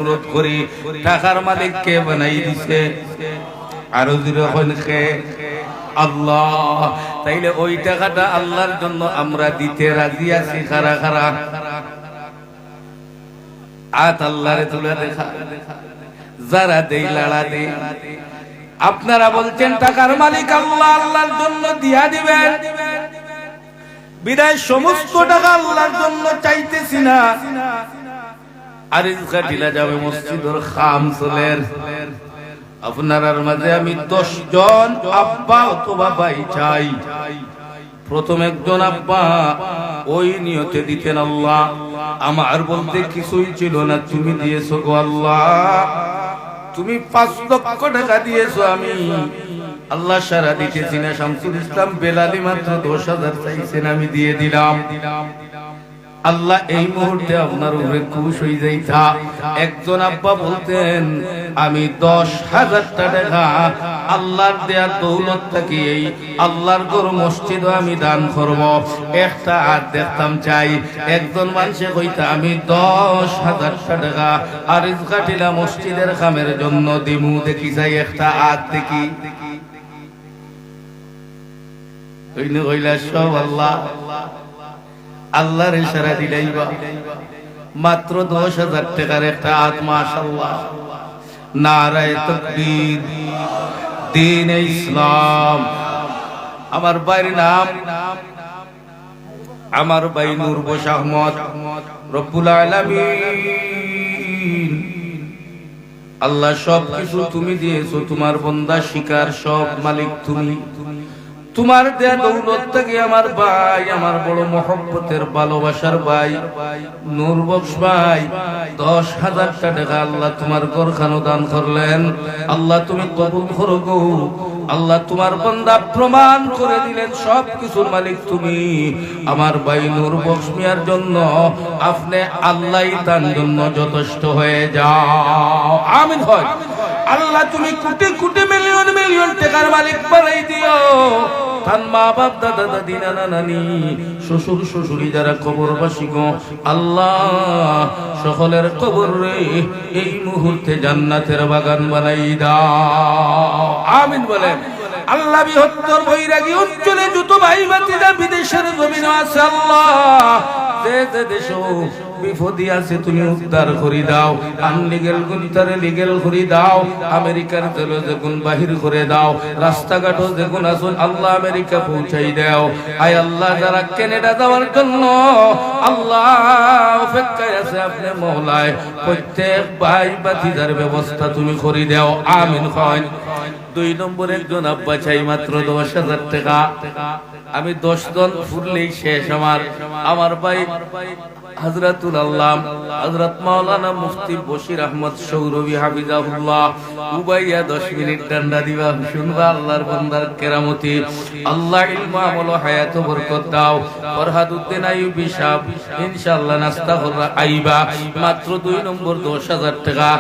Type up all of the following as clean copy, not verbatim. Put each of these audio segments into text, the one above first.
অনুরোধ করি টাকার মালিক কে বানাই দিছে আরো যখন কে আল্লাহ। তাইলে ওই টাকাটা আল্লাহর জন্য আমরা দিতে রাজি আছি। খারা খারা আত আল্লাহরে তুলে দেখা, যারা দেই লাড়া দেই। আপনারা বলছেন টাকার মালিক আল্লাহ, আল্লাহর জন্য দিয়া দিবেন, বিদায় সমস্ত টাকা আল্লাহর জন্য চাইতেছি না। আরিজ কাটিলা যাবে মসজিদের খাম চলের। আপনার মাঝে আমি 10 জন আব্বা অথবা ভাই চাই। প্রথম একজন আব্বা ওই নিয়তে দিতেন, আল্লাহ আমার বলতে কিছুই ছিল না, তুমি দিয়েছো গো আল্লাহ, তুমি 5 লক্ষ টাকা দিয়েছো। আমি আল্লাহ সারা দিতেছি না। শামসুল ইসলাম বেলালি মাত্র 10,000 চাইছেন, আমি দিয়ে দিলাম। আল্লাহ এই মুহূর্তে আপনার উপরে খুশ হয়ে যাইতা। একজন আব্বা বলতেন, আমি 10,000 টাকা আল্লাহর দেয়া দৌলত থাকি এই আল্লাহর ঘর মসজিদ আমি দান করব। একটা হাত দেখতাম চাই। একজন মানুষে কইতা, আমি 10,000 টাকা আরিজ কাটিলা মসজিদের কামের জন্য দিমু, দেখি চাই একটা হাত দেখি। কইলা সব আল্লাহ, আল্লাহর ইশারা দিলাইবা। মাত্র 10,000 টাকার একটা হাত, মাশাআল্লাহ। নারায়ে তাকবীর, দ্বীন ইসলাম। আমার ভাইয়ের নাম, আমার ভাই নূর বশ আহমদ। রব্বুল আলামিন আল্লাহ সব কিছু তুমি দিয়েছো, তোমার বান্দা শিকার সব মালিক তুমি। তোমার দেয়া দৌলত থেকে আমার ভাই, আমার বড় মহব্বতের ভালোবাসার ভাই নূর বক্স ভাই 10,000 টাকা আল্লাহ তোমার ঘরখানো দান করলেন। আল্লাহ তুমি কবুল করো গো আল্লাহ। তোমার বান্দা প্রমাণ করে দিলেন সব কিছুর মালিক তুমি। আমার ভাই নূর বক্স মিয়ার জন্য আপনি আল্লাহই তার জন্য যথেষ্ট হয়ে যাও। আমিন হয়। আল্লাহ তুমি কোটি কোটি মিলিয়ন মিলিয়ন টাকার মালিক বানাই দিও। তার মা বাপ, দাদা দাদি, নানা নানি, শ্বশুর শাশুড়ি যারা কবরবাসী গো আল্লাহ, সকলের কবরে এই মুহূর্তে জান্নাতের বাগান বানাই দাও। আমিন বলেন। আল্লাহ বৃহত্তর বৈরাগী অঞ্চলে যত ভাই ভাতিজা বিদেশের জমিন আছে আল্লাহ, যে যে দেশ বিপদী আছে তুমি উদ্ধার করে দাও। আনলিগেল গুণতারে লিগেল করে দাও। আমেরিকার জেল যেগুন বাহির করে দাও। রাস্তাঘাটও যেগুন আসুন আল্লাহ আমেরিকা পৌঁছাই দাও। আয় আল্লাহ, যারা কানাডা যাওয়ার জন্য আল্লাহ অপেক্ষায় আছে আপনি মওলায়, প্রত্যেক ভাই ভাতিজার ব্যবস্থা তুমি করে দাও। আমিন হয়। 2 নম্বর একজন আব্বা চাই মাত্র 10,000 টাকা। আমি 10 জন ফুরলেই শেষ। আমার ভাই হযরতুল আল্লাহ হযরত মাওলানা মুফতি বশির আহমদ সৌরভী হাফিজাহুল্লাহ উবাইয়া 10 মিনিট ডান্ডা দিবা, শুনবা আল্লাহর বান্দার কেরামতি। আল্লাহ ইলম আমল ও হায়াত বরকত দাও। ফরহাদউদ্দিন আইয়ুবী সাহেব ইনশাআল্লাহ নাস্তা করে আইবা। মাত্র 2 নম্বর 10,000 টাকা।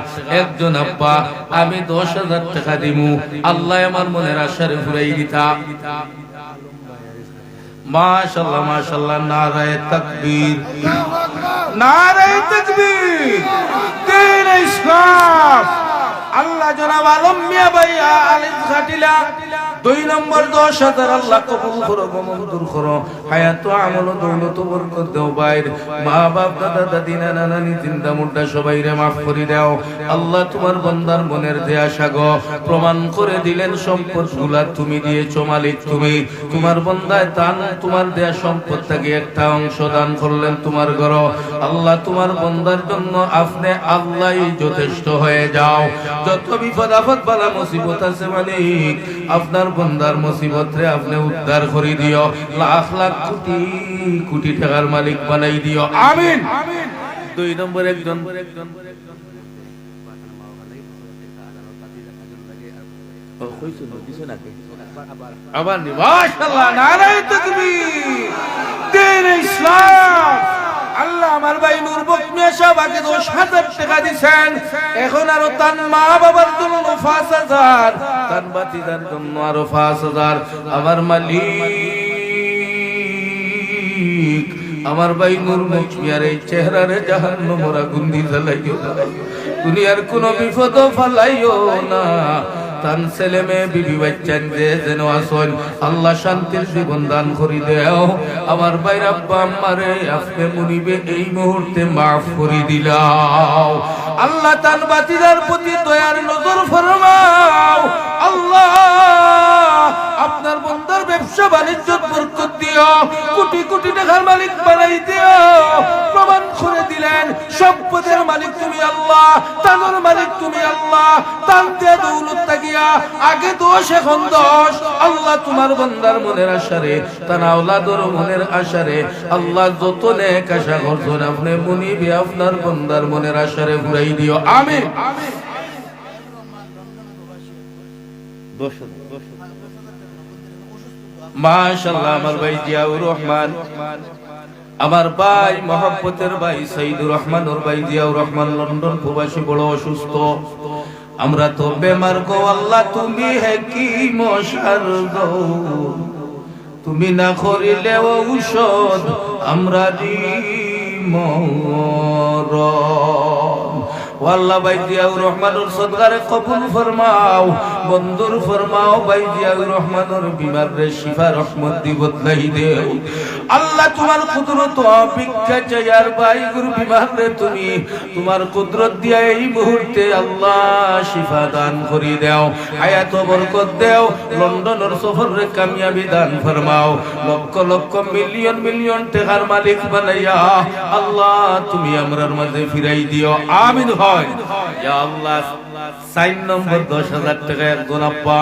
একজন আব্বা, আমি 10,000 টাকা দিমু, আল্লাহ আমার মনের আশারে ফুরাই দিতা। মাশাআল্লাহ মাশাআল্লাহ। নারায়ে তাকবীর, নারায়ে তাকবীর, দ্বীন ইসলাম। আল্লাহ জনাব আলম মিয়া ভাই আলিজ ঘাটিলা 2 নম্বর 10,000 আল্লাহ কবুল করো, মঞ্জুর করো। হায়াত আমল দৌলত বরকত দাও। ভাইর মা বাপ, দাদা দাদি, নানা নানি, জিন্দা মুর্দা সবাইরে মাফ করে দাও। আল্লাহ তোমার বান্দার মনের যে আশা গো প্রমাণ করে দিলেন, সম্পদগুলা তুমি দিয়েছো মালিক তুমি। তোমার বান্দায় দান তোমার দেয়া সম্পদ থেকে একটা অংশ দান করলেন তোমার ঘর। আল্লাহ তোমার বান্দার জন্য আপনি আল্লাহই যথেষ্ট হয়ে যাও। যত বিপদ আপদ বালা মুসিবত আছে মালিক, আপনার বান্দার মুসিবত রে আপনি উদ্ধার করে দিও। লাখ লাখ কোটি কোটি টাকার মালিক বানাই দিও। আমিন। 2 নম্বর একজন আবার মাশাআল্লাহ। নারায়ে তাকবীর, দ্বীন ইসলাম। আল্লাহ আমার ভাই নূর বক্স মিয়া সাহেব আগে 10,000 টাকা দিবেন, এখন আরো তার মা বাবার জন্য 5,000, তার বাতিদার জন্য আরো 5,000। আমার মালিক আমার ভাই নূর বক্স মিয়ার এই চেহারারে জাহান্নামের আগুন দিয়ে জ্বালাইও। দুনিয়ার কোন বিপদ ফালাইও না। তান ছেলে মেয়ে বিবি বাচ্চান যে যেন আসন আল্লাহ শান্তির জীবন দান করি দেও। আমার ভাইর আব্বা আম্মারে আপনি মুনিবে এই মুহূর্তে মাফ করে দিলাও। আল্লাহ তান বাতিদার প্রতি দয়ার নজর ফরমাও। আল্লাহ আপনার বন্দার ব্যবসা বাণিজ্য বরকত দিও, কোটি কোটি টাকার মালিক বানাই দিও। প্রমাণ করে দিলেন সম্পদের মালিক তুমি আল্লাহ, তানোর মালিক তুমি আল্লাহ। তান দিয়ে দৌলত থাকিয়া আগে দোষ এখন দোষ। আল্লাহ তোমার বন্দার মনের আশারে, তার আওলাদর মনের আশারে আল্লাহ যত নেক আশা করছেন আপনি মুনিবে আপনার বন্দার মনের আশারে ঘুরাই দিও। আমিন। মাশাআল্লাহ। আমার ভাই জিয়াউর রহমান, আমার ভাই মহব্বতের ভাই সাইদুর রহমান, ওর ভাই জিয়াউর রহমান লন্ডন প্রবাসী, বড় অসুস্থ। আমরা তো বেমার গো আল্লাহ, তুমি হাকিম শারদ, তুমি না করিলে ঔষধ আমরা মরণ। আল্লাহ ভাই জিয়াউর রহমানের সদকারে কবুল ফরমাও, বন্ধুর ফরমাও। ভাই জিয়াউর রহমানের বিমারে শিফা রহমত দি বদলাই দেও। আল্লাহ তোমার কুদরত ভিক্ষা চাই আর ভাই গুরু বিমারে তুমি তোমার কুদরত দিয়া এই মুহূর্তে আল্লাহ শিফা দান করি দেও, হায়াত বরকত দেও। লন্ডনের সফরে কামিয়াবি দান ফরমাও, লক্ষ লক্ষ মিলিয়ন মিলিয়ন টাকার মালিক বানাইয়া আল্লাহ তুমি আমরার মাঝে ফিরাই দিও। আমিন। ইয়া আল্লাহ 4 নম্বর 10,000 টাকা একজন আব্বা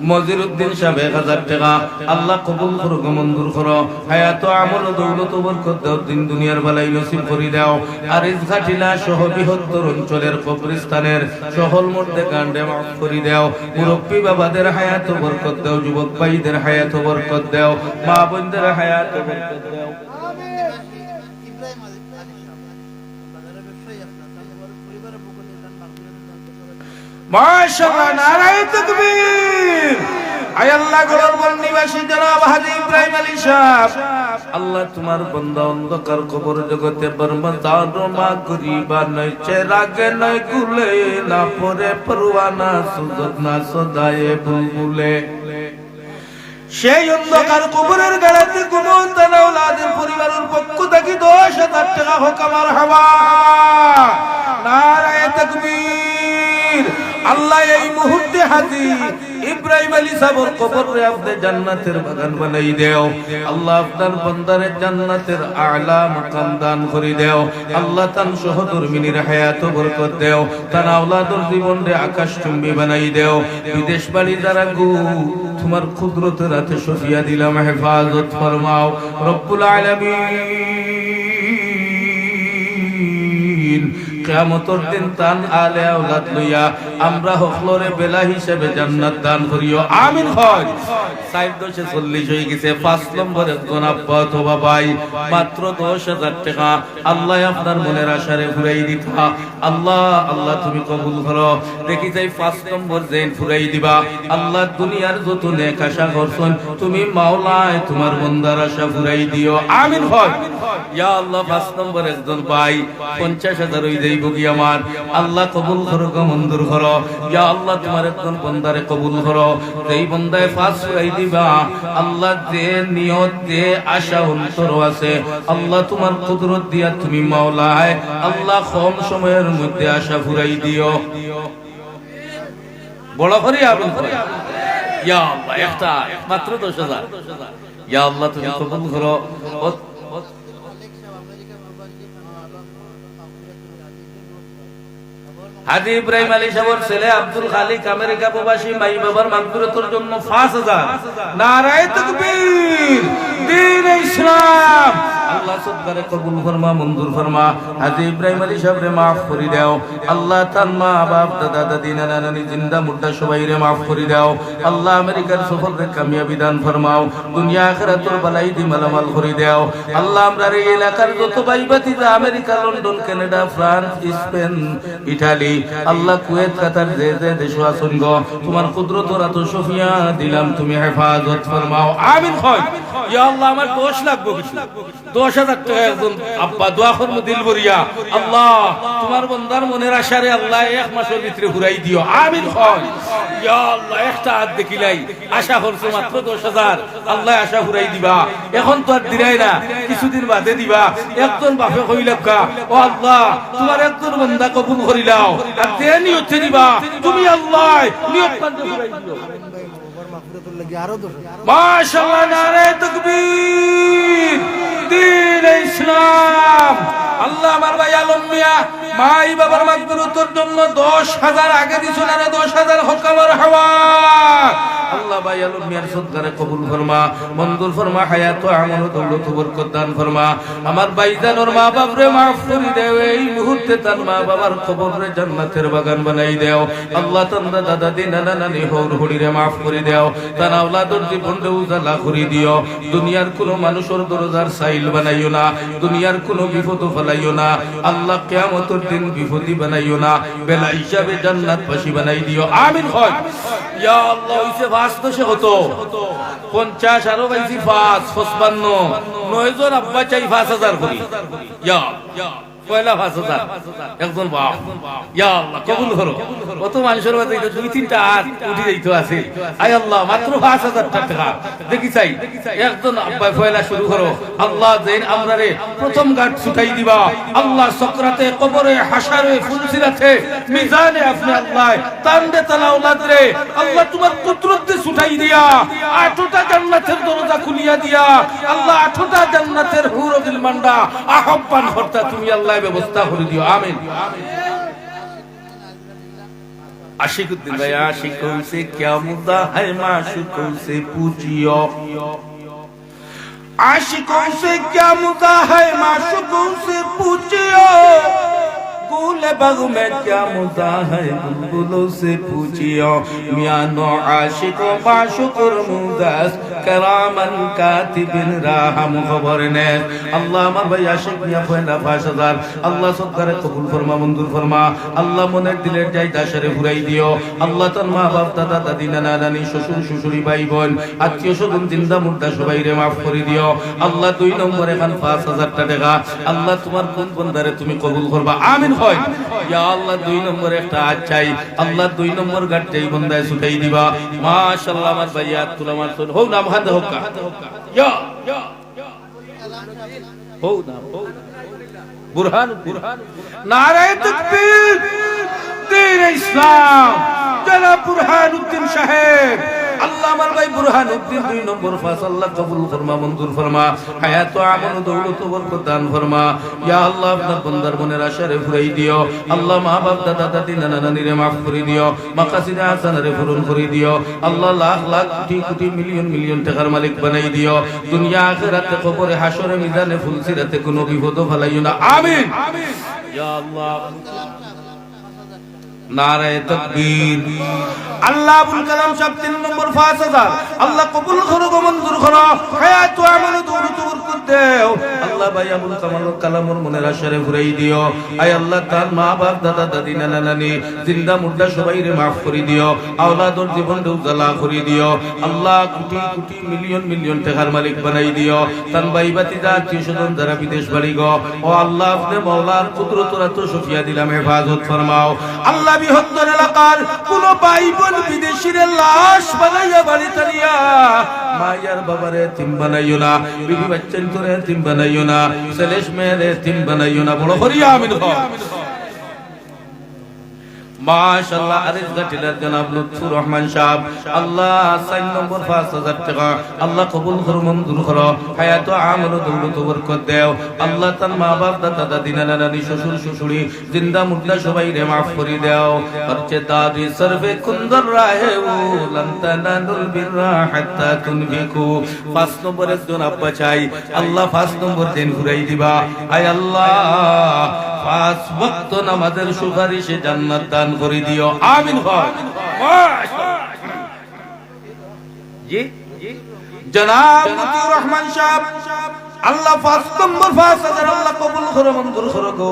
মজিরউদ্দিন সাহেব 1000 টাকা আল্লাহ কবুল করো, মঞ্জুর করো। হায়াত আমল দৌলত বরকত দাও, দিন দুনিয়ার ভালাই নসিব করে দাও। আর ইসঘাটিলা সহ বৃহত্তর অঞ্চলের কবরস্থানের সকল মধ্যে কাণ্ডে মাফ করে দাও। মুরব্বী বাবাদের হায়াত বরকত দাও, যুবক ভাইদের হায়াত বরকত দাও, মা বোনদের হায়াত বরকত দাও। মাশাআল্লাহ, নারায়ে তাকবীর। আয় আল্লাহ গরবন নিবাসী জনাব হাজী ইব্রাহিম আলী সাহেব, আল্লাহ তোমার বান্দা অন্ধকার কবর জগতে বরমদার মা গরিবা নয়, চেরাগে নয় গুলে না পরে পরওয়ানা সুজত না সদায়ে বুলবুলে। সেই অন্ধকার কবরের গাড়াতে ঘুমন্ত আওলাদের পরিবারের পক্ষ থেকে 10,000 টাকা হোক আমার হাওয়া। নারায়ে তাকবীর। আল্লাহ এই মুহূর্তে হাজী ইব্রাহিম আলী সাহেবের কবরে আপনি জান্নাতের বাগান বানাই দেও। আল্লাহ আপনার বান্দারে জান্নাতের আলা মাকাম দান করে দেও। আল্লাহ তান সহধর্মিনীর হায়াত বরকত দেও, তার আওলাদের জীবনে আকাশচুম্বী বানাই দেও। বিদেশ বাড়ি যারা গো তোমার কুদরতের হাতে সফিয়া দিলাম, হেফাজত ফরমাও রব্বুল আলামিন। কিয়ামতের দিন তান আলে আওলাদ লইয়া আমরা হকলরে বেলা হিসেবে জান্নাত দান করিও। আমিন। হয় 440 হয়ে গেছে। 5 নম্বর একজন আব্বা অথবা ভাই মাত্র 10,000 টাকা আল্লাহ আপনার মনের আশারে ফুরাই দিতা। আল্লাহ আল্লাহ তুমি কবুল করো। দেখি যাই 5 নম্বর যেন ফুরাই দিবা। আল্লাহ দুনিয়ার যত নেক আশা করছেন তুমি মাওলায় তোমার বান্দার আশা ফুরাই দিও। আমিন। হয় ইয়া আল্লাহ 5 নম্বর একজন ভাই 50,000 হই যাইব কি আমার আল্লাহ কবুল করো, মঞ্জুর করো। ইয়া আল্লাহ তোমার একজন বান্দারে কবুল করো, এই বান্দায় 5 ফুরাই দিবা। আল্লাহ যে নিয়ত যে আশা অন্তর আছে আল্লাহ তোমার কুদরত দিয়া তুমি মাওলায় আল্লাহ কম সময়ের মধ্যে আশা ফুরাই দিও। বড় করে আবুল করে ইয়া আল্লাহ একটা মাত্র 10,000। ইয়া আল্লাহ তুমি কবুল করো। হাজী ইব্রাহিম আলী সাহেবের ছেলে আব্দুল খালিক আমেরিকা প্রবাসী, মাই বাবার মাগফিরাতের জন্য 5,000। নারায়ে তাকবীর। দ্বীন ইসলাম আল্লাহ সদকারে কবুল ফরমা, মঞ্জুর ফরমা। হাজী ইব্রাহিম আলী সাহেবরে মাফ করে দাও। আল্লাহ তার মা বাপ দাদা দাদি নানা নানি জিন্দা মুর্দা সবাইরে মাফ করে দাও। আল্লাহ আমেরিকার সফরে কামিয়াবি দান ফরমাও, দুনিয়া আখিরাতের বালাই দি মালামাল করে দাও। আল্লাহ আমরার এই এলাকার যত ভাই ভাতিজা America, London, Canada, France, Spain, Italy, আল্লাহ কুয়েত, কাতার যে যে দেশ আছেন গো তোমার কুদরতের এত সফিয়া দিলাম, তুমি হেফাজত ফরমাও। আমিন। হয় ইয়া আল্লাহ আমার দোষ লাগবে কিছু 10,000 টাকা একজন আব্বা দোয়া করব দিল ভরিয়া, আল্লাহ তোমার বান্দার মনের আশারে আল্লাহ এক মাসের ভিতরে ঘুরাই দিও, আমিন হয়। ইয়া আল্লাহ একটা হাত দেখিলাই আশা করছো মাত্র 10,000, আল্লাহ আশা ঘুরাই দিবা। এখন তো আর দিরাই না, কিছুদিন বাদে দিবা। একজন বাপে কইলাকা, ও আল্লাহ তোমার একজন বান্দা কবুল করিলাও, আর তে নিয়ত দিবা তুমি আল্লাহ নিয়ত করতে ঘুরাই দিও। মাশাআল্লাহ, নারে তাকবীর, দ্বীন ইসলাম। আল্লাহ আমার ভাই আলম মিয়া মাই বাবার মাগফিরাতের জন্য 10,000 আগে দিছো না, 10,000 হক আমার হাওয়া। আল্লাহ ভাই আলম মিয়ার সদকারে কবুল ফরমা, মঞ্জুর ফরমা, হায়াত ও আমল ও দৌলত বরকত দান ফরমা। আমার ভাইজানের মা বাপরে মাফ করে দেও, এই মুহূর্তে তার মা বাবার কবরে জান্নাতের বাগান বানাই দেও। আল্লাহ তান্না দাদা দি নানা নানি হৌর হড়িরে মাফ করে দেও, তার আওলাদর জীবনটা উজালা করে দিও। দুনিয়ার কোনো মানুষের দরজার সাইল বানাইও না, দুনিয়ার কোনো বিপদ ফেলাইও না। আল্লাহ কিয়ামতের দিন বিপদী বানাইও না, বেলা হিসাবে জান্নাতবাসী বানাই দিও, আমিন হয়। ইয়া আল্লাহ হইছে 5 হতো 50 আরো বাইছি 5 55 9 জন আব্বা চাই 5,000 করি। ইয়া পয়লা 5,000 একজন বাপ, ইয়া আল্লাহ কবুল করো। কত মানুষের মধ্যে 2-3টা হাত উঠে যাইতো আছে, আয় আল্লাহ মাত্র 5,000 টাকা দেখি চাই। একজন আব্বা পয়লা শুরু করো, আল্লাহ যেন আমরারে প্রথম ঘাট ছুটাই দিবা। আল্লাহ সকরাতে, কবরে, হাশারে, ফুলসিরাতে, মিজানে আপনি আল্লাহ তান্ডে তালা আওলাদ রে আল্লাহ তোমার কুদরত দিয়ে ছুটাই দিয়া 8টা জান্নাতের দরজা খুলিয়া দিয়া আল্লাহ 8টা জান্নাতের হুর ও গিলমান্ডা আহ্বান করতা তুমি আল্লাহ ব্যবস্থা করে দিও, আমিন। आशिकुद्दीन भाई, आशिकों से क्या मुद्दा है माशूकों से पूछियो, आशिकों से क्या मुद्दा है माशूकों से पूछियो, गूले बाग में क्या मुद्दा है बुलबुलों से पूछियो, मियानो आशिकों माशूकुर मुदास करामन कातिबिन राहम खबर ने। अल्लाह আমার ভাই আশিক মিয়া পয়লা 5,000 আল্লাহ সদকারে কবুল ফরমা, মঞ্জুর ফরমা। আল্লাহ মনের দিলের জায়গা শরে ঘুরাই দিও। আল্লাহ তার মা বাপ, দাদা দাদি, নানা নানি, শ্বশুর শাশুড়ি, ভাই বোন, আত্মীয় স্বজন, জিন্দা মুর্দা সবাইরে মাফ করে দিও। আল্লাহ 2 নম্বরে খান 5,000 টাকা আল্লাহ তোমার কোন বান্দারে তুমি কবুল করবা, আমিন হয়। ইয়া আল্লাহ 2 নম্বরে একটা হাত চাই, আল্লাহ 2 নম্বর ঘাট চাই বান্দায় ছুটাই দিবা। মাশাআল্লাহ আমার ভাই হাত তুলা মার তো হোক না হাতে হোক কা, ইয়া হোক না বুরহান নারে তাকবীর, দ্বীন ইসলাম, জনাব বুরহানুদ্দিন সাহেব। আল্লাহ আমার ভাই বুরহানুদ্দিন 2 নম্বর ফাস আল্লাহ কবুল ফরমা, মঞ্জুর ফরমা, হায়াত ও আমল ও দৌলত ও বরকত দান ফরমা। ইয়া আল্লাহ আপনার বান্দার মনের আশারে ফুরাই দিও। আল্লাহ মা বাপ, দাদা দাদি, নানা নানিরে মাফ করে দিও, মাকাসিদে হাসানারে পূরণ করে দিও। আল্লাহ লাখ লাখ কোটি কোটি মিলিয়ন মিলিয়ন টাকার মালিক বানাই দিও। দুনিয়া আখিরাতে, কবরে, হাসরে, মিজানে, ফুলসিরাতে কোনো বিপদ ফেলাইও না, আমিন। ইয়া আল্লাহ নারে তাকবীর। আল্লাহ আবুল কালাম সাহেব 3 নম্বর 5,000 আল্লাহ কবুল করো, মঞ্জুর করো, হায়াত ও আমল ও দৌলত বরকত দাও। আল্লাহ ভাই আবুল কালামর মনের আশারে ঘুরাই দিও। আয় আল্লাহ তার মা বাপ, দাদা দাদি, নানা নানি, জিন্দা মুর্দা সবাইরে মাফ করে দিও। আওলাদর জীবনটা উজালা করে দিও। আল্লাহ কোটি কোটি মিলিয়ন মিলিয়ন টাকার মালিক বানাই দিও। তার ভাই ভাতিজা, আত্মীয় স্বজন যারা বিদেশ বাড়ি গো, ও আল্লাহ আপনি মাওলার কুদরত তো সফিয়া দিলাম, হেফাজত ফরমাও। আল্লাহ বৃহত্তর এলাকার কোন ভাই বোন বিদেশির লাশ বানাইয়া বাড়িতে নিয়া মায়ার বাবারে এতিম বানাইও না, বিবি বাচ্চান করে এতিম বানাইও না, ছেলেশ মেয়ের এতিম বানাইও না, বড় হরিয়া আমিন হয়। মাশাআল্লাহ আরিফ গাটিলার জনাব লুৎফুর রহমান সাহেব আল্লাহ 4 নম্বর 5,000 টাকা আল্লাহ কবুল করো, মঞ্জুর করো, হায়াত ও আমল ও দৌলত বরকত দাও। আল্লাহ তার মা বাপ, দাদা দাদি, নানা নানি, শ্বশুর শাশুড়ি, জিন্দা মুর্দা সবাইরে মাফ করে দাও। খরচে দাদি সরফে কুন্দর রাহে ও লান তানালুল বিররা হাত্তা তুনফিকু। 5 নম্বর একজন আব্বা চাই, আল্লাহ 5 নম্বর দিন ঘুরাই দিবা। আয় আল্লাহ 5 ওয়াক্ত নামাজের সুপারিশে জান্নাত দান করে দিও, আমিন হয়। জি জনাব মতিউর রহমান সাহেব আল্লাহ 5 নম্বর 5000 আল্লাহ কবুল করে মঞ্জুর করে গো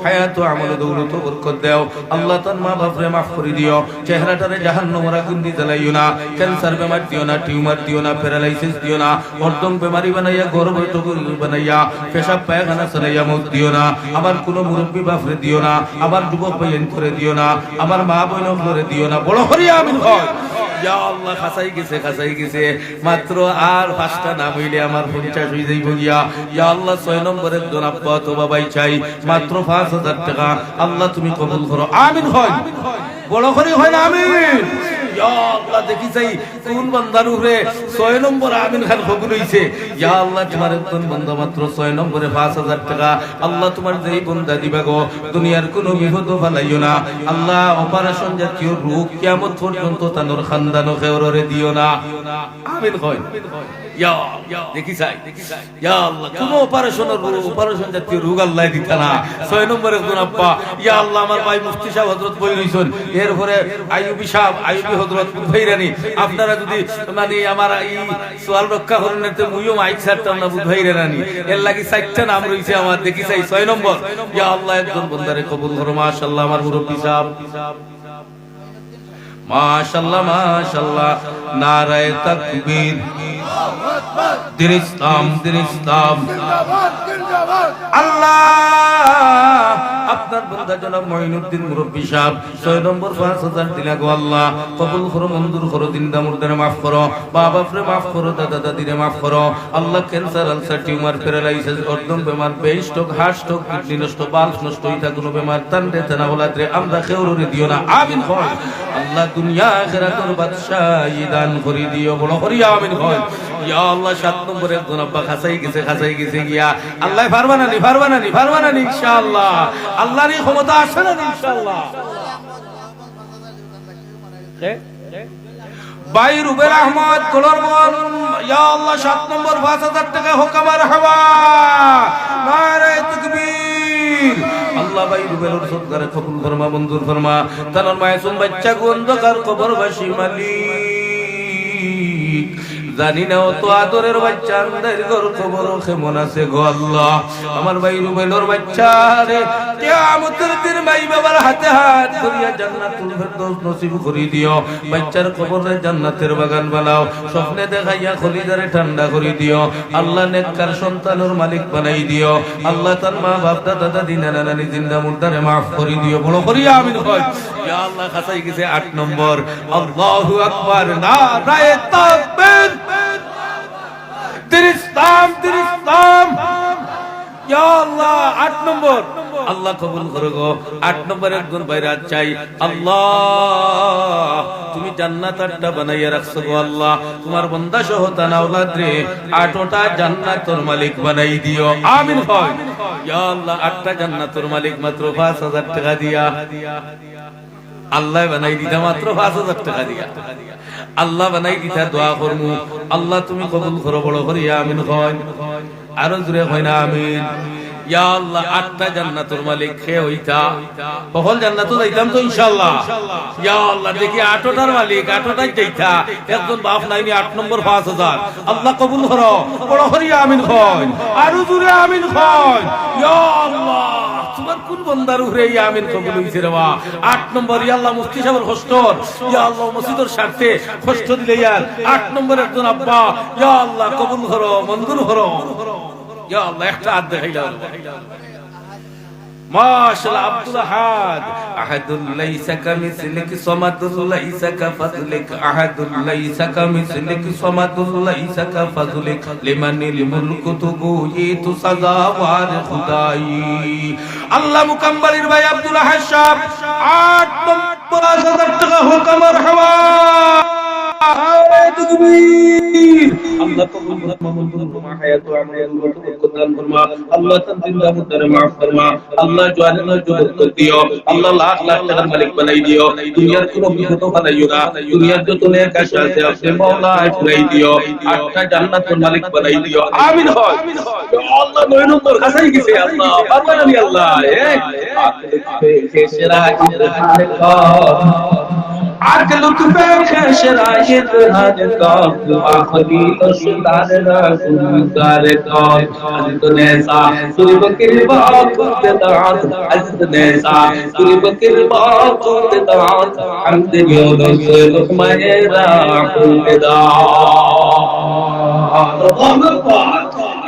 হায়াত ও আমল দৌলত বরকত দাও আল্লাহ তার মা বাপরে maaf করে দিও চেহারাটারে জাহান্নামের আগুন দিয়ে জ্বালাইও না ক্যান্সার বেমার দিও না টিউমার দিও না প্যারালাইসিস দিও না অর্ধং বেমারি বানাইয়া গর্ভবতী বানাইয়া পেশাব পায়খানা চালাইয়া মত দিও না আমার কোন মুরব্বি বাপরে দিও না আমার যুবক ভাইয়েন করে দিও না আমার মা বোন করে দিও না বড় করি আমিন হয় ইয়া আল্লাহ খাসাই গেছে মাত্র আর 5টা নাম হইলে আমার 50 হই যাইব গিয়া ইয়া আল্লাহ 6 নম্বরে একজন আব্বা তো বাবাই চাই মাত্র 5000 টাকা আল্লাহ তুমি কবুল করো আমিন হয় বড় করে হয় না আমিন ইয়া আল্লাহ দেখি চাই কোন বান্দার উপরে 6 নম্বর আমিন খান কবুল হইছে ইয়া আল্লাহ তোমার একজন বান্দা মাত্র 6 নম্বরে 5000 টাকা আল্লাহ তোমার যেই বান্দা দিবা গো দুনিয়ার কোনো বিপদ ফালাইও না আল্লাহ অপারেশন জাতীয় রোগ কিয়ামত পর্যন্ত তানোর খানদানো খেওরে দিও না আমিন হয় ইয়া দেখি চাই ইয়া আল্লাহ কোন অপারেশন জাতীয় রোগ আল্লাহ দিতা না 6 নম্বরে একজন আব্বা ইয়া আল্লাহ আমার ভাই মুফতি সাহেব হযরত বই রইছেন এরপরে আইয়ুবী হযরত বুধাইরানি আপনারা যদি মানে আমার এই সওয়াল রক্ষা করেন তো মুইও মাইক ছাড়তাম না বুধাইরানি এর লাগি 4টা নাম রইছে আমার দেখি চাই 6 নম্বর ইয়া আল্লাহ একজন বান্দারে কবুল করো মাশাআল্লাহ আমার মুরব্বি সাহেব মাশাআল্লাহ নারায়ে তাকবীর দিন ইসলাম জিন্দাবাদ আল্লাহ আপনার বান্দা জনাব মঈনুদ্দিন মুরব্বি সাহেব 6 নম্বর 5000 দিলা গো আল্লাহ কবুল করো মঞ্জুর করো জিন্দা মুর্দারে maaf করো বাবা ফরে maaf করো দাদা দাদিরে maaf করো আল্লাহ ক্যান্সার আলসার টিউমার প্যারালাইসিস অর্ধং বেমার brain stroke heart stroke kidney নষ্ট বাল্ব নষ্ট হইতা কোনো বেমার তানরে তানা ওলাদরে আমরা খেউরে দিও না আমিন হয় আল্লাহ দুনিয়া আখিরাতের বাদশাহ দান করে দিও বড় করি আমিন হয় ইয়া আল্লাহ 7 নম্বরে একজন আব্বা খাসাই গেছে গিয়া আল্লাহ পারবা না ইনশাআল্লাহ আল্লাহরই ক্ষমতা আছে না ইনশাআল্লাহ ভাই রুবেল আহমদ কলরবন ইয়া আল্লাহ 7 নম্বর 5000 টাকা হোক আমার হাওয়া নারে তাকবীর আল্লাহ ভাই রুবেলের সদকারে কবুল ফরমা মঞ্জুর ফরমা তার মাসুম বাচ্চা গো অন্ধকার কবরবাসী মালিক জানি না অত আদরের বাচ্চা আন্দার ঘর খবর কেমন আছে গো আল্লাহ আমার ভাই রুবেলের বাচ্চা রে কিয়ামতের দিন ভাই বাবার হাতে হাত ধরিয়া জান্নাতুল ফেরদৌস নসিব করে দিও বাচ্চার কবরে জান্নাতের বাগান বানাও স্বপ্নে দেখাইয়া খলিদারে ঠান্ডা করে দিও আল্লাহ নেককার সন্তানের মালিক বানাই দিও আল্লাহ তার মা বাপ দাদা দাদি নানা নানি জিন্দা মুর্দারে maaf করে দিও বড় করি আমিন হয় ইয়া আল্লাহ খাসাই গেছে 8 নম্বর আল্লাহু আকবার নারায়ে তাকবীর দিন ইসলাম ইয়া আল্লাহ 8 নম্বর আল্লাহ কবুল করো গো 8 নম্বরে একজন বাইরাত চাই আল্লাহ তুমি জান্নাত 8টা বানাইয়া রাখছো গো আল্লাহ তোমার বান্দা সহ তানা আওলাদ রে 8টা জান্নাতের মালিক বানাই দিও আমিন হয় ইয়া আল্লাহ 8টা জান্নাতের মালিক মাত্র 5000 টাকা দিয়া আল্লাহ বানাই দিতা মাত্র 5000 টাকা দিয়া আল্লাহ বানাই দিতা দোয়া করমু আল্লাহ তুমি কবুল করো বড় করি আমিন হয় আরো জোরে হয় না আমিন ইয়া আল্লাহ 8টা জান্নাতের মালিক কে হইতা সকল জান্নাতে যাইতাম তো ইনশাআল্লাহ ইয়া আল্লাহ দেখি 8টার মালিক 8টাই যাইতা একজন বাপ নাইনি 8 নম্বর 5000 আল্লাহ কবুল করো বড় করি আমিন হয় আরো জোরে আমিন হয় ইয়া আল্লাহ তোমার কোন বান্দার উপরে এই আমিন কবুল হইছে রে বা 8 নম্বর ইয়া আল্লাহ মুফতি সাহেবের কষ্টর ইয়া আল্লাহ মসজিদের স্বার্থে কষ্ট দিলে ইয়ার 8 নম্বর একজন আব্বা ইয়া আল্লাহ কবুল করো মঞ্জুর করো ইয়া আল্লাহ একটা হাত দেখাইলা মাশাআল্লাহ আব্দুল আহাদ আহাদুল লাইসা কামিসলিক সামাদুল লাইসা কাফাযলিক আহাদুল লাইসা কামিসলিক সামাদুল লাইসা কাফাযলিক লিমানিল মুলকু তুগুইতু সাজাওয়ার খুদাই আল্লাহ মুকাম্মালির ভাই আব্দুল আহাদ সাহেব 8 নম্বর 5000 টাকা হোক আমার হাওয়া তাকবীর আল্লাহ কবুল ফরমা মঞ্জুর ফরমা হায়াত ও আমল কদান ফরমা আল্লাহ তার জিন্দা মুদ্দারে maaf ফরমা আল্লাহ জাহান্নামের যুবক দিও আল্লাহ লাখ লাখ টাকার মালিক বানাই দিও দুনিয়ার কোনো বিপদ বানাইও না দুনিয়ার যত নেক আশা আছে আপনি মাওলা ফুরাই দিও 8টা জান্নাতের মালিক বানাই দিও আমিন হয় আল্লাহ 9 নম্বর কাছেই গেছে আল্লাহ পারবেন আমি আল্লাহ শেষরা عقل تفاخر شرايط هرقاب وخليل الشدار رسول دارقاب عزيز نيسا سوري بكر باق تدعات عزيز نيسا سوري بكر باق تدعات حمد يونس لقمة راح الوداع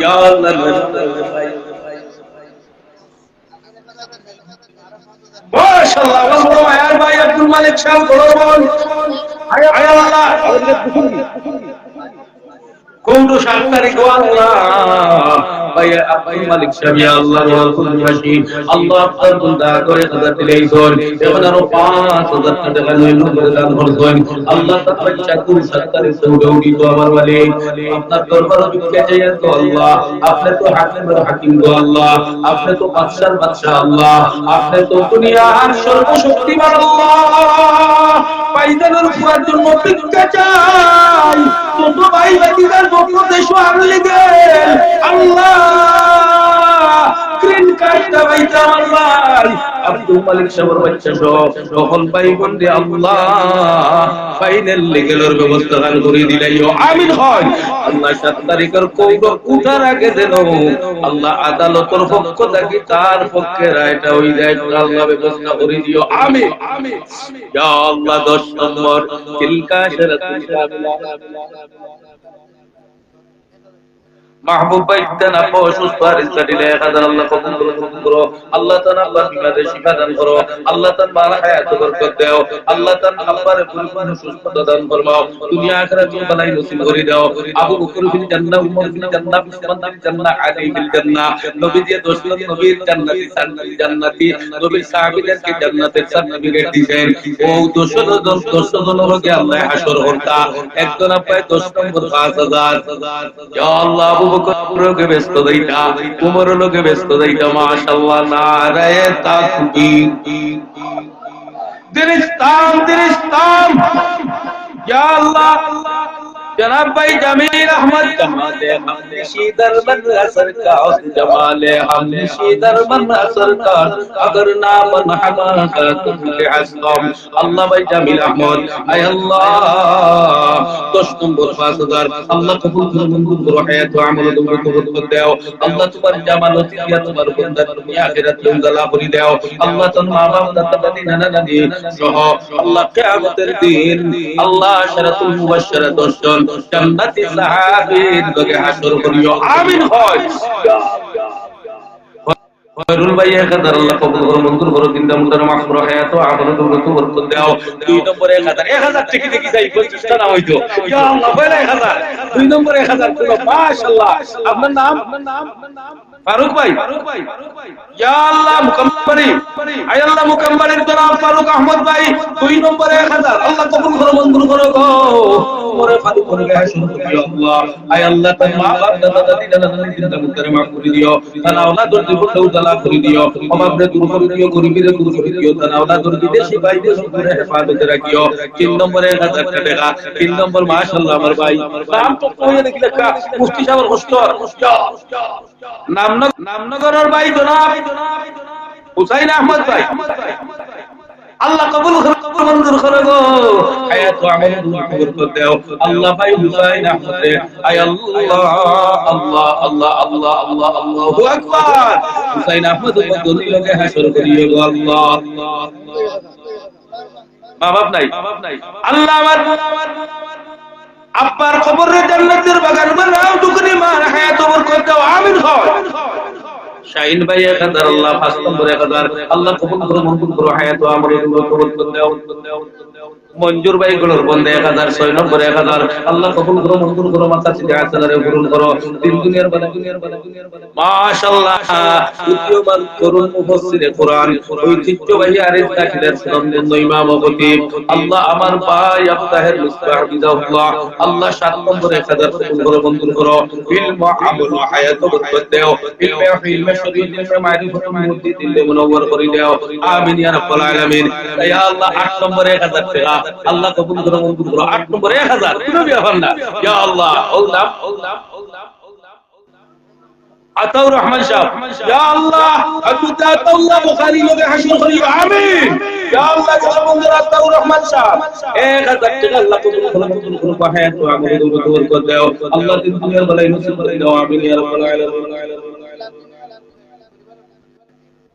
يا الله মাশাআল্লাহ বড় ভাইয়ার ভাই আব্দুল মালিক সাহেব বড় বল আয় আল্লাহ কোনটো 7 তারিখ আল্লাহ ভাই আব্দুল মালিক সাহেব ইয়া আল্লাহ রাব্বুল হাসি আল্লাহ আপনার বন্দা করে খাজা দিলাইছেন এবার আরো 5000 টাকা নইলো করে দান করছেন আল্লাহ তার বাচ্চা কুল 7 তারিখ দৌড়ি তো আমার মালিক আপনার দরবারে ভিক্ষা চাই তো আল্লাহ আপনি তো হাকিমের হাকিম গো আল্লাহ আপনি তো বাদশার বাদশা আল্লাহ আপনি তো দুনিয়ার সর্বশক্তিমান আল্লাহ পাইদানের পুরার জন্য ভিক্ষা চাই ছোট ভাই বাতিদার পক্ষ থেকে আমি গেল আল্লাহ গ্রিন কার্ডটা পাইতে আমার ভাই আব্দুল মালিক সাহেবের বাচ্চা সব তখন ভাই বন্ধে আল্লাহ ফাইনাল লিগেলের ব্যবস্থা করে দিলাইও আমিন হয় আল্লাহ 7 তারিখের কৌটো উঠার আগে দেন আল্লাহ আদালতের পক্ষ থেকে তার পক্ষে রায়টা হই যায় আল্লাহ ব্যবস্থা করে দিও আমিন ইয়া আল্লাহ 10 নম্বর তিলকা শরাতুল কামিলা মাহবুব ভাই দেন আপু সুস্থ আর স্টাডিলে 1000 আল্লাহ কবুল করো আল্লাহ তাআলা আল্লাহ বিমারে শিফা দান করো আল্লাহ তাআলা মারা হায়াত বরকত দাও আল্লাহ তাআলা আব্বারে পরিপূর্ণ সুস্থতা দান ফরমাও দুনিয়া আখিরাত বালাই নসিব করে দাও আবু বকর ফিল জান্নাহ উমর ফিল জান্নাহ উসমান ফিল জান্নাহ আলী ফিল জান্নাহ নবী দিয়ে দোস্ত নবীর জান্নাতি সান্নাতি জান্নাতি নবীর সাহাবীদেরকে জান্নাতের সান্নাতিরে দিবেন ও 200 জন লোকে আল্লাহ হাসর করতা একজন আপায় 10 নম্বর 5000 ইয়া আল্লাহ লোকে ব্যস্ত দেইতা উমর লোকে ব্যস্ত দেইতা মাশাআল্লাহ নারায়ে তাকবীর দিরিস্তান ইয়া আল্লাহ जनाब भाई जमील अहमद जमाले हमने शीदर मन सरकार जमाले हमने शीदर मन सरकार अगर नाम हमारा तुमके हसम अल्लाह भाई जमील अहमद आय अल्लाह 10 নম্বর 5000 আল্লাহ কবুল করে মঞ্জুর করো হায়াত ও আমল তুমি কবুল করে দাও আল্লাহ তোমার জামাল ও দিয়া তোমার বান্দা দুনিয়া আখিরাত লঙ্গলা করে দাও আল্লাহ তোমার মা বাবা দাদা দাদি নানা নানি সহ আল্লাহ কিয়ামতের দিন আল্লাহ শরাতুল মুবাশশারা 10 জন জান্নাতি সাহাবীর লগে হাসর করিও আমিন হয় খয়রুল ভাই 1000 আল্লাহ কবুল করো মঞ্জুর করো জিন্দা মুদার মাফ করো হায়াত ও আমল তুমি কবুল করে দাও 2 নম্বরে 1000 টাকা দেখি যাই 25 টা না হইতো ইয়া আল্লাহ বলে 1000 2 নম্বরে 1000 করো মাশাআল্লাহ আপনার নাম ফারুক ভাই ইয়া আল্লাহ মুকাম্মালি আয় আল্লাহ মুকাম্মালির জনাব ফারুক আহমদ ভাই 2 নম্বরে 1000 আল্লাহ কবুল করো মঞ্জুর করো গো ওরে ফারুক করে গায় শুরু করি আল্লাহ আয় আল্লাহ তার মা বাপ দাদা দাদি নানা নানি জিন্দা মুদারে মাফ করে দিও তার আওলাদ জীবন দালা করে দিও অভাবরে দূর করে দিও গরিবীরে দূর করে দিও তার আওলাদ বিদেশি ভাইদের উপরে হেফাজতে রাখিও 3 নম্বরে 1000 টাকা 3 নম্বর মাশাআল্লাহ আমার ভাই নাম তো কইয়ে দেখি লেখা মুফতি সাহেবের হোস্টর নামনগরের ভাই জনাব হুসাইন আহমদ ভাই আল্লাহ কবুল করো মঞ্জুর করো গো হায়াত ও আমল কবুল করে দাও আল্লাহ ভাই হুসাইন আহমদ আয় আল্লাহ আল্লাহ আল্লাহ আল্লাহ আল্লাহ আল্লাহু আকবার হুসাইন আহমদ বদলি লগে হাসর করিও গো আল্লাহ মা বাপ নাই আল্লাহ আমার আব্বার কবরে জান্নাতের বাগান বানাও টুকরি মার হায়াত ও বরকত দাও আমিন হয় শাহিন ভাই 1000 আল্লাহ 5 নম্বর 1000 আল্লাহ কবুল করো মঞ্জুর করো হায়াত ও আমল কবুল করে দাও মঞ্জুর ভাই গুলোর বন্ধে 1000 6 নম্বর 1000 আল্লাহ কবুল করো মঞ্জুর করো মাতা সিদে আসলারে পূরণ করো তিন দুনিয়ার বালা মাশাআল্লাহ উদ্যমান করুন মুফাসসিরে কোরআন ঐতিহ্যবাহী আরেক দাখিলের সুন্দর ইমাম ও খতিব আল্লাহ আমার ভাই আফতাহের মুস্তাহ বিদাল্লাহ আল্লাহ 7 নম্বর 1000 কবুল করো মঞ্জুর করো ইলম আমল ও হায়াত বরকত দাও ইলমে শরীয়ত ইলমে মারিফত মুদ্দি দিলে মুনওয়ার করে দাও আমিন ইয়া রাব্বাল আলামিন ইয়া আল্লাহ 8 নম্বর 1000 টাকা আল্লাহ কবুল করো মঞ্জুর করো 8 নম্বর 1000 কোনো ব্যাপার না ইয়া আল্লাহ আল্লাহ আতাউর রহমান সাহেব ইয়া আল্লাহ আতাউল্লাহ বুখারী লগে হাসর করিও আমিন ইয়া আল্লাহ বন্ধুরা আতাউর রহমান সাহেব 1000 টাকা আল্লাহ কবুল করুন হায়াত ও আমল দৌলত করে দাও আল্লাহ দিন দুনিয়ার ভলাই নসিব করে দাও আমিন ইয়া রাব্বাল আলামিন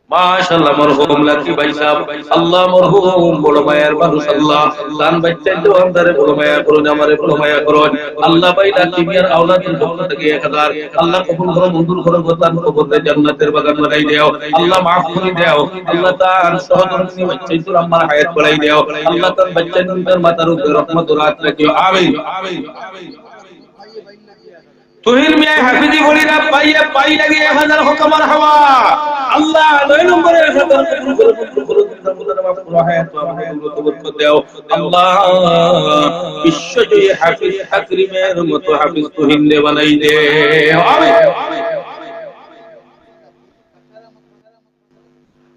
মাশাআল্লাহ মরহুম লাকি ভাই সাহেব আল্লাহ মরহুম বড় মায়ের মানুষ আল্লাহ দান বাচ্চা তো আমারে বড় মায়া করুন আমারে বড় মায়া করুন আল্লাহ ভাই লাকি মিয়ার আওলাদের পক্ষ থেকে 1000 আল্লাহ কবুল করো মঞ্জুর করো দান কবুল জান্নাতের বাগান বানাই দাও আল্লাহ maaf করে দাও আল্লাহ তাআলা সহধর্মী বাচ্চা তো আমার হায়াত বাড়াই দাও আল্লাহ তার বাচ্চা নূরের মাথার উপরে রহমত রাত রাখিও আমিন তুহিন মিয়া হাফিজি বলিরা পাইয়া পাই লাগে 1000 হুকুম আর হাওয়া আল্লাহ 9 নম্বরে 1000 কবুল করো মাফ করো হায়াত আমাদের বরকত দাও আল্লাহ বিশ্বজয়ী হাফিজ তাকরিমের মতো হাফিজ তুহিন দে বানাই দে আমিন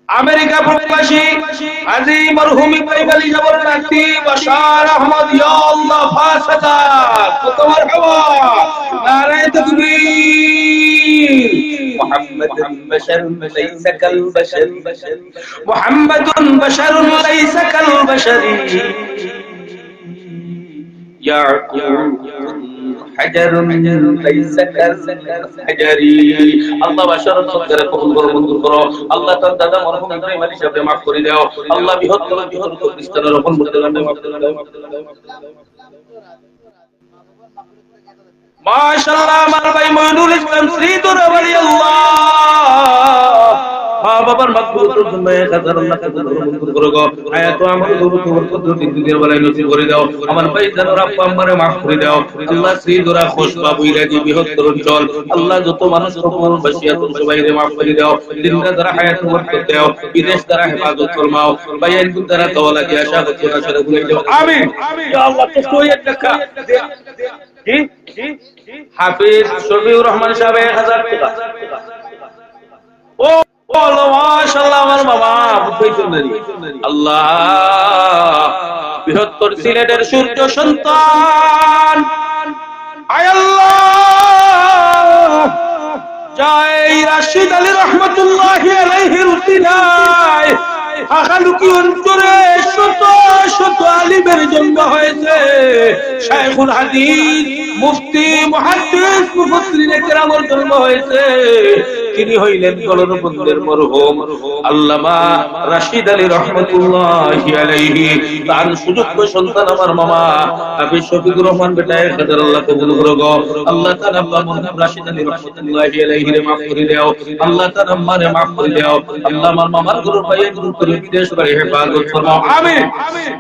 আমেরিকা প্রবাসী আজি মরহুম ইব্রাহিম আলী জবর নাতি বাশার আহমদ ইয়া আল্লাহ ফাসাদা তোমার হাওয়া নারে তাকবীর মুহাম্মাদুন বাশারুন লাইসা কাল বাশার মুহাম্মাদুন বাশারুন লাইসা কাল বাশারি ইয়াকুব হাজারুন লাইসা কাল হাজারি আল্লাহ বাশারত করে কবুল করো মঞ্জুর করো আল্লাহ তার দাদা মরহুম ইব্রাহিম আলী সাহেবকে maaf করে দাও আল্লাহ বৃহত্তর খ্রিস্টানের রকম করতে দাও মাশাআল্লাহ আমার ভাই মইনুল ইসলাম শ্রীধর ওলি আল্লাহ মা বাবার মাগফিরাতের জন্য 1000 আল্লাহ কবুল করো মঞ্জুর করো গো হায়াত ও আমল দৌলত বরকত দিন দুনিয়ার বেলায় নসিব করে দাও আমার ভাই জানোর আব্বা আম্মারে maaf করে দাও আল্লাহ শ্রীধরা খুশবা বৈরাগী বৃহত্তর অঞ্চল আল্লাহ যত মানুষ কবুল বাসিয়াত সবাইকে maaf করে দাও জিন্দা যারা হায়াত বরকত দাও বিদেশ যারা হেফাজত ফরমাও ভাইয়ের যারা দোয়া লাগে আশা করছি আশা ভুলে দাও আমিন ইয়া আল্লাহ কষ্ট হয়ে টাকা জি হাফিজ শফিউর রহমান সাহেব 1000 টাকা ও মাশাআল্লাহ আমার বাবা বুঝাইছেন আল্লাহ বৃহত্তর সিলেটের সূর্য সন্তান আয় আল্লাহ জয় রাশিদ আলী রহমাতুল্লাহি আলাইহির উসিলায় আখালুকি অঞ্চলে শত শত আলিমের জন্ম হয়েছে শাইখুল হাদিস মুফতি মুহাদ্দিস মুফাসসিরিনে কেরামের জন্ম হয়েছে তিনি হইলেন কলরবন্দের মরহুম আল্লামা রাশিদ আলী রহমাতুল্লাহি আলাইহি তার সুযোগ্য সন্তান আমার মামা হাফিজ শফিকুর রহমান বেটা 1000 আল্লাহ কবুল করো গো আল্লাহ তাআলা মরহুম রাশিদ আলী রহমাতুল্লাহি আলাইহি রে maaf করে দাও আল্লাহ তাআলা আমারে maaf করে দাও আল্লাহ আমার মামার গুরু ভাইয়ের গুরু করে বিদেশ বাড়ি হেফাজত ফরমাও আমিন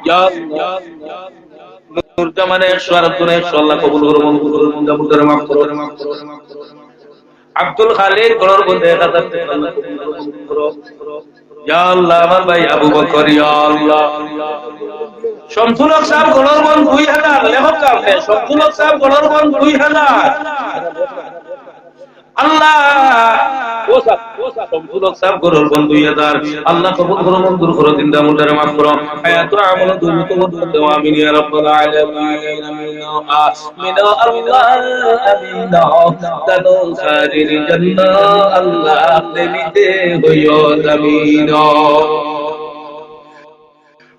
ইয়া আল্লাহ নূর জামানে 100 আল্লাহ কবুল করো মঞ্জুর করো মুন্দারে maaf করো আব্দুল খালিক গড়র বন্ধে 1000 টাকা আল্লাহ কবুল করো মঞ্জুর করো ইয়া আল্লাহ আমার ভাই আবু বকর ইয়া আল্লাহ শামসুল হক সাহেব গড়র বন্ধ 2000 লেখক কাফে শামসুল হক সাহেব গড়র বন্ধ 2000 আল্লাহ ওসা শামসুল হক সাহেব গড়র বন্ধ 2000 আল্লাহ কবুল করো মঞ্জুর করো জিন্দা মুর্দারে maaf করো হায়াত ও আমল দৌলত বরকত দাও আমিন ইয়া রাব্বাল আলামিন আমিন আল্লাহ আমিন দাদো সারির জান্নাত আল্লাহ প্রেমিতে হইও আমিন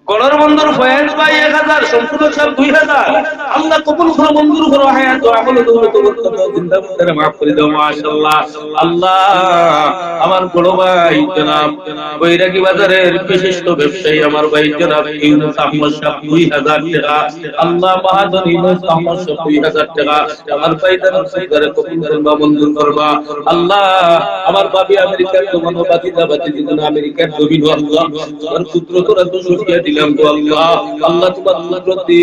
গড়র বন্ধুর ফয়েজ ভাই 1000 শামসুল হক সাহেব 2000 আল্লাহ কবুল করো মঞ্জুর করো হায়াত ও আমল দৌলত বরকত দাও জিন্দা মুর্দারে maaf করে দাও মাশাআল্লাহ আল্লাহ আমার বড় ভাই জনাব বৈরাগী বাজারের বিশিষ্ট ব্যবসায়ী আমার ভাই জনাব ইউনুস আহমদ সাহেব 2000 টাকা আল্লাহ মহাজন ইউনুস আহমদ সাহেব 2000 টাকা আমার ভাই জানাব সরকারে কবুল করবা মঞ্জুর করবা আল্লাহ আমার বাবি আমেরিকার জমান বাতিদা দিন আমেরিকার জমিন আল্লাহ আমার পুত্র তোরা তো সুখিয়া দিলাম তো আল্লাহ আল্লাহ তোমার কুদরতি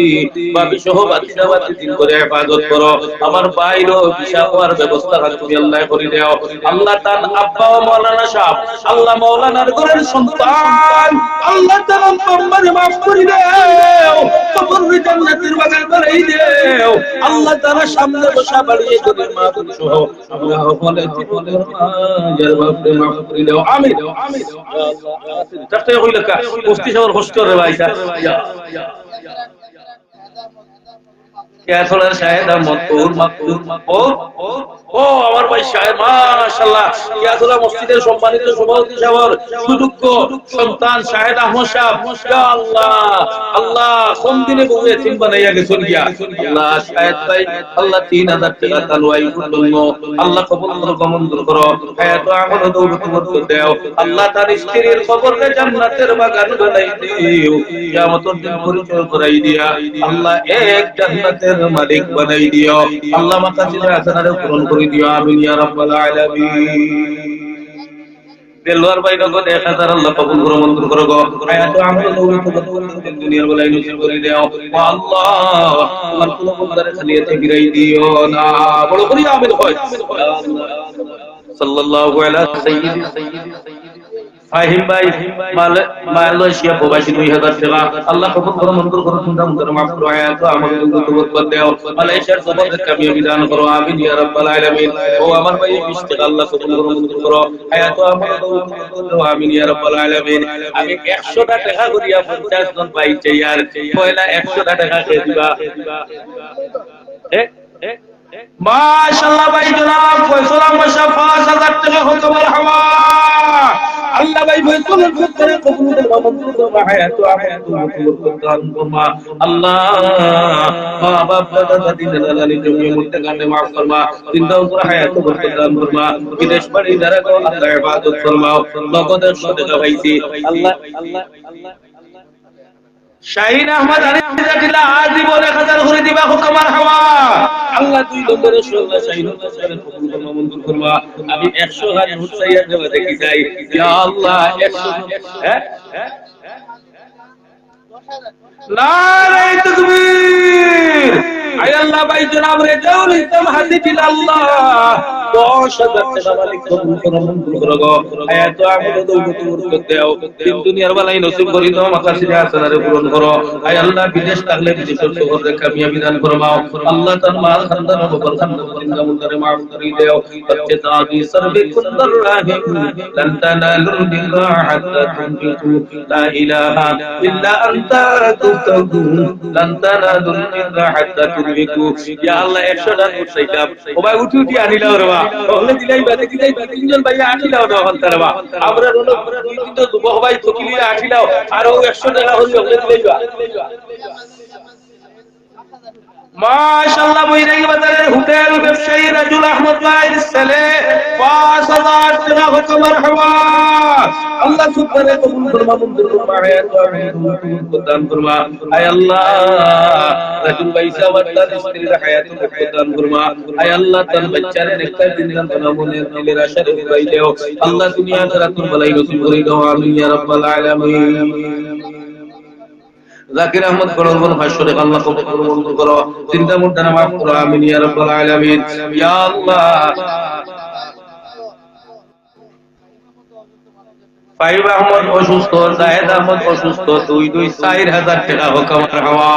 বাবি সহ বাতিদা দিন করে হেফাজত করো আমার ভাইরও ভিসা হওয়ার ব্যবস্থা তুমি আল্লাহ করে দাও আল্লাহ তার আব্বা ও মাওলানা সাহেব আল্লাহ মাওলানার ঘরের সন্তান আল্লাহ তাআলা আমারে maaf করে দাও কবরে জান্নাতের বাগান বানাই দাও আল্লাহ তাআলা সামনে বসা বাড়িয়ে করে maaf সহ আল্লাহ বলে জীবনের মায়ের বাপরে maaf করে দাও আমিন আমিন আল্লাহ তাতে হইলা কা মুফতি সাহেব কষ্ট রে ভাইটা क्या थोड़ा शायद हम मकबूल मकबूल ও আমার ভাই সাহেব মাশাআল্লাহ ইয়াতুল্লাহ মসজিদের সম্মানিত সভাপতি সাহেব সুযোগ্য সন্তান শাহেদ আহমদ সাহেব ইয়া আল্লাহ আল্লাহ কোন দিনে বউ এতিম বানাইয়া গেছেন গিয়া আল্লাহ শাহেদ ভাই আল্লাহ 3000 টাকা তালওয়াই জন্য আল্লাহ কবুল করো মঞ্জুর করো হায়াত আমল দৌলত বরকত দাও আল্লাহ তার স্ত্রীর কবরে জান্নাতের বাগান বানাই দিও কিয়ামতের দিন পরিচয় করাই দিয়া আল্লাহ এক জান্নাতের মালিক বানাই দিও আল্লাহ মাকাসিদ হাসানারে পূরণ করে দিও আমিন ইয়া রাব্বাল আলামিন দেলওয়ার ভাই নগদ 1000 আল্লাহ কবুল করো মঞ্জুর করো গো হায়াত আমল দৌলত বরকত দুনিয়ার বেলায় নসিব করে দাও আল্লাহ তোমার কোন বন্দারে খালিয়াতে বিরাই দিও না বড় করি আমিন হয় সাল্লাল্লাহু আলা সাইয়্যিদি ফাহিম ভাই মালয়েশিয়া প্রবাসী 2000 টাকা আল্লাহ কবুল করো মঞ্জুর করো তোমরা মুদের মাফ করো হায়াত আমল দৌলত বরকত দাও মালয়েশিয়ার সফরে কামিয়াবি দান করো আমিন ইয়া রাব্বাল আলামিন ও আমার ভাই 20 টাকা আল্লাহ কবুল করো মঞ্জুর করো হায়াত আমল দৌলত বরকত দাও আমিন ইয়া রাব্বাল আলামিন আমি 100 টাকা করিয়া 50 জন ভাই চাইয়ার পয়লা 100 টাকা কে দিবা মাশাআল্লাহ ভাই জনাব ফয়সাল আহমদ শাহ 5000 টাকা হতো মারহাবা আল্লাহ ভাই ফয়সালের ক্ষেত্রে কবুল করো মঞ্জুর করো হায়াত আমল দান ফরমা আল্লাহ মা বাপ দাদা দাদি নানা নানি জমি মুত্তাকানে maaf ফরমা জিন্দা উপর হায়াত বরকত দান ফরমা বিদেশ বাড়ি যারা গো আল্লাহ ইবাদত ফরমাও নগদ সদকা পাইছি আল্লাহ শাহিন আহমদ আলী জাকিলা আজীবন 1000 করে দিবা হুকুম মারহাবা আল্লাহ দুই নম্বরে রাসূলুল্লাহ শাহিন আহমদ কবুল করো মঞ্জুর করবা আমি 100 হাজার হুসাইয়া দেওয়া দেখি যাই ইয়া আল্লাহ 100 হ্যাঁ নারে তাকবীর আয় আল্লাহ ভাই জনাব রেজাউল ইসলাম হাদিফিল আল্লাহ 10000 টাকা মালিক কবুল করো মঞ্জুর করো গো হায়াত আমল দৌলত বরকত দাও তিন দুনিয়ার বেলায় নসিব করি দাও মাকাসিদে হাসানারে পূরণ করো আয় আল্লাহ বিদেশ থাকলে বিদেশের সফরে কামিয়াবি দান ফরমাও আল্লাহ তার মাল খানদান বকর খানদান জিন্দা মুদারে maaf করে দাও সচ্চে তাবি সরবে কুল্লার রাহিম লান তানালুল বিররা হাত্তা তুনফিকু লা ইলাহা ইল্লা আনতা তুফতাহু লান তানালুল বিররা হাত্তা তুনফিকু ইয়া আল্লাহ 100 টাকা উঠাইতাম ও ভাই উঠি উঠি আনিলাও রে বা ওহলে দিলাই বা তিনজন ভাই আনিলাও না হল তার বা আমরা রলো দুই তিন তো দুবহ ভাই তকিলিয়া আনিলাও আর ও 100 টাকা হল ওহলে দিলাই বা মাশাআল্লাহ বৈরাগী বাজারের হোটেল ব্যবসায়ী রাজুল আহমদ ভাইয়ের ছেলে 5000 টাকা হতো মারহাবা আল্লাহ সুবহানাহু কবুল ফরমা মঞ্জুর ফরমা হায়াত দান ফরমা আয় আল্লাহ রাজুল ভাই সাহেব তার স্ত্রীর হায়াত দান ফরমা আয় আল্লাহ তার বাচ্চার নেকটা জিন্দান বানামনের দিলের আশা রাখি দাও আল্লাহ দুনিয়া আখিরাতুল বালাই নসিব করে দাও আমিন ইয়া রাব্বাল আলামিন জাকির আহমদ করবন 500 টাকা আল্লাহ কবুল করো মঞ্জুর করো চিন্তা মুদ্রা maaf করো আমিন ইয়া রাব্বাল আলামিন ইয়া আল্লাহ ফাইব আহমদ অসুস্থ জায়েদ আহমদ অসুস্থ 4000 টাকা হুকুম মারহাবা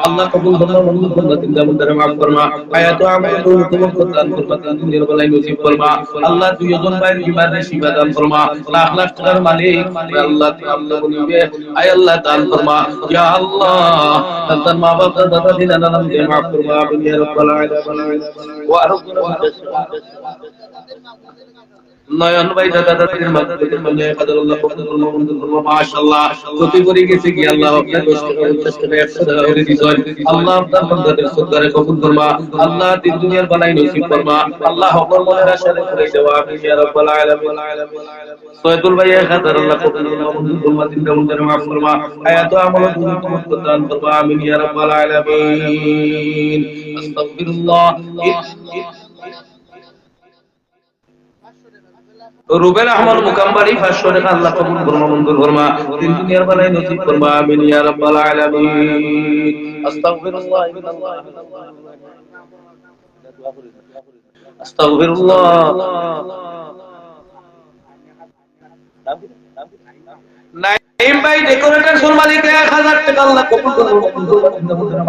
আল্লাহ কবুল করো মঞ্জুর করো চিন্তা মুদ্রা maaf করমা হায়াত আমল দৌলত বরকত দান ফরমা দুনিয়ার বেলায় নসিব ফরমা আল্লাহ দুইজন ভাইয়ের বিমারে শিফা দান ফরমা লাখ লাখ টাকার মালিক আল্লাহ আল্লাহ বলিবে আয় আল্লাহ দান ফরমা ইয়া আল্লাহ তার মা বাপ দাদা দাদি নানা নানিকে maaf ফরমা আমিন ইয়া রাব্বাল আলামিন ওয়া আরকুনা নয়ন ভাই দাদা দাদির মাগফিরাতের জন্য 1000 আল্লাহ কবুল করো মঞ্জুর করো মাশাআল্লাহ প্রতি করে গেছে কি আল্লাহ আপনার 10 টাকা 50 টাকা 100 টাকা করে দিছেন আল্লাহ আপনার বান্দাদের সদকারে কবুল করবা আল্লাহ দিন দুনিয়ার বালাই নসিব করবা আল্লাহ হকর মনের আশা করে দেওয়া আমিন ইয়া রাব্বাল আলামিন সৈয়দুল ভাই 1000 আল্লাহ কবুল করো মঞ্জুর করবা চিন্তা মুদ্রা maaf করবা হায়াত আমল দৌলত দান করবা আমিন ইয়া রাব্বাল আলামিন আস্তাগফিরুল্লাহ রুবেল আহমদ মুকাম্বারি 500 টাকা আল্লাহ কবুল করো মঞ্জুর ফরমা তিন দুনিয়ার বেলায় নসিব করবা আমিন ইয়া রাব্বাল আলামিন আস্তাগফিরুল্লাহ আস্তাগফিরুল্লাহ নাইম ভাই ডেকোরেটর সোল মালিক 1000 টাকা আল্লাহ কবুল করো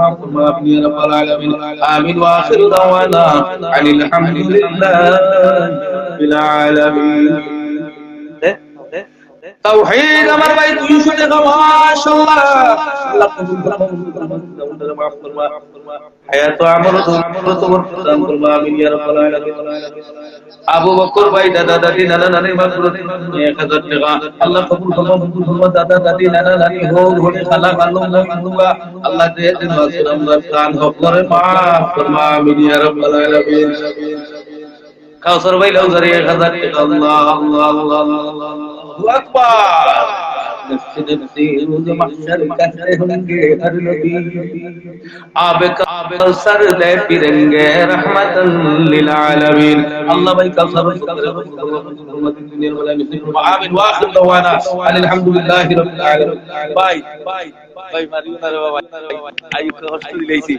maaf করবা আমিন ইয়া রাব্বাল আলামিন আমিন ওয়া আখিরু দাওয়ানা আনিল হামদুলিল্লাহ বিল আলামিন তাওহীদ আমার ভাই 200 টাকা মাশাআল্লাহ আল্লাহ কবুল করে মাফ করবা হায়াত আমরত বরকতান করবা আমিন ইয়া রাব্বাল আলামিন আবু বকর ভাই দাদা দাদি নানা নানি মাগফিরাত 1000 টাকা আল্লাহ কবুল করবা দাদা দাদি নানা নানি হো ঘরে খালা খালু মুবা আল্লাহ দে দিন মাসুরাম খান হক করে মাফ করবা আমিন ইয়া রাব্বাল আলামিন কাউসার ভাই লাউজারি 1000 টাকা আল্লাহ আল্লাহ আল্লাহ আল্লাহু আকবার नफ्सी नफ्सी रोज महशर कहते होंगे हर नबी आब कौसर ले पिरेंगे रहमतन लिल आलमीन अल्लाह भाई कौसर दुनिया वाला मिस्त्री आमीन वाखिर दवाना अल्हम्दुलिल्लाहि रब्बिल आलमीन भाई मारियो ना रे बाबा आई कष्ट दिलाইছি